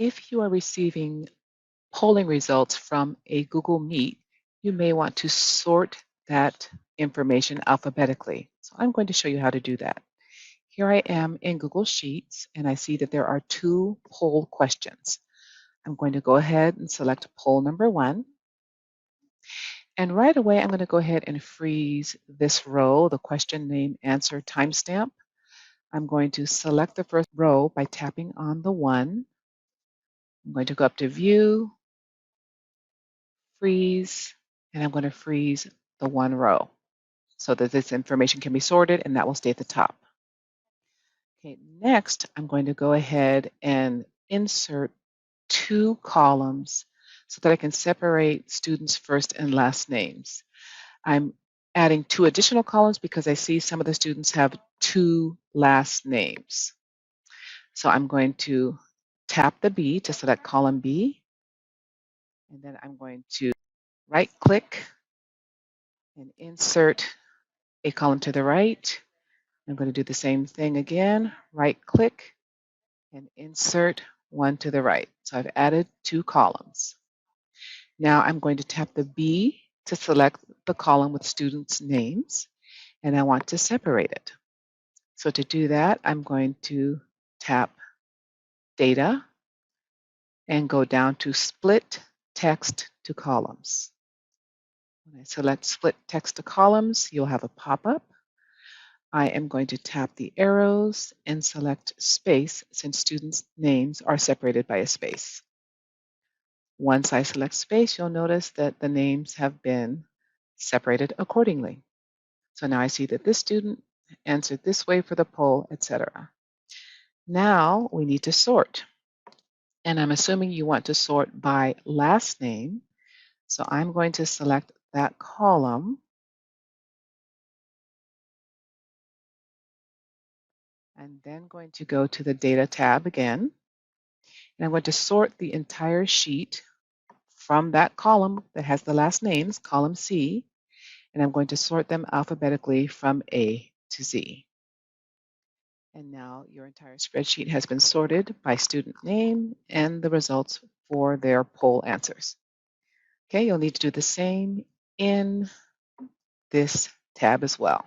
if you are receiving polling results from a Google Meet, you may want to sort that information alphabetically. So I'm going to show you how to do that. Here I am in Google Sheets, and I see that there are 2 poll questions. I'm going to go ahead and select poll number 1. And right away, I'm going to go ahead and freeze this row, the question name answer timestamp. I'm going to select the first row by tapping on the 1. I'm going to go up to View, Freeze, and I'm going to freeze the 1 row so that this information can be sorted and that will stay at the top. Okay, next, I'm going to go ahead and insert 2 columns so that I can separate students' first and last names. I'm adding 2 additional columns because I see some of the students have 2 last names. So I'm going to tap the B to select column B, and then I'm going to right-click and insert a column to the right. I'm going to do the same thing again, right-click and insert one to the right. So I've added 2 columns. Now I'm going to tap the B to select the column with students' names, and I want to separate it. So to do that, I'm going to tap Data and go down to Split Text to Columns. When I select Split Text to Columns, you'll have a pop-up. I am going to tap the arrows and select Space since students' names are separated by a space. Once I select Space, you'll notice that the names have been separated accordingly. So now I see that this student answered this way for the poll, etc. Now we need to sort. And I'm assuming you want to sort by last name. So I'm going to select that column. And then going to go to the Data tab again. And I'm going to sort the entire sheet from that column that has the last names, column C. And I'm going to sort them alphabetically from A to Z. And now your entire spreadsheet has been sorted by student name and the results for their poll answers. Okay, you'll need to do the same in this tab as well.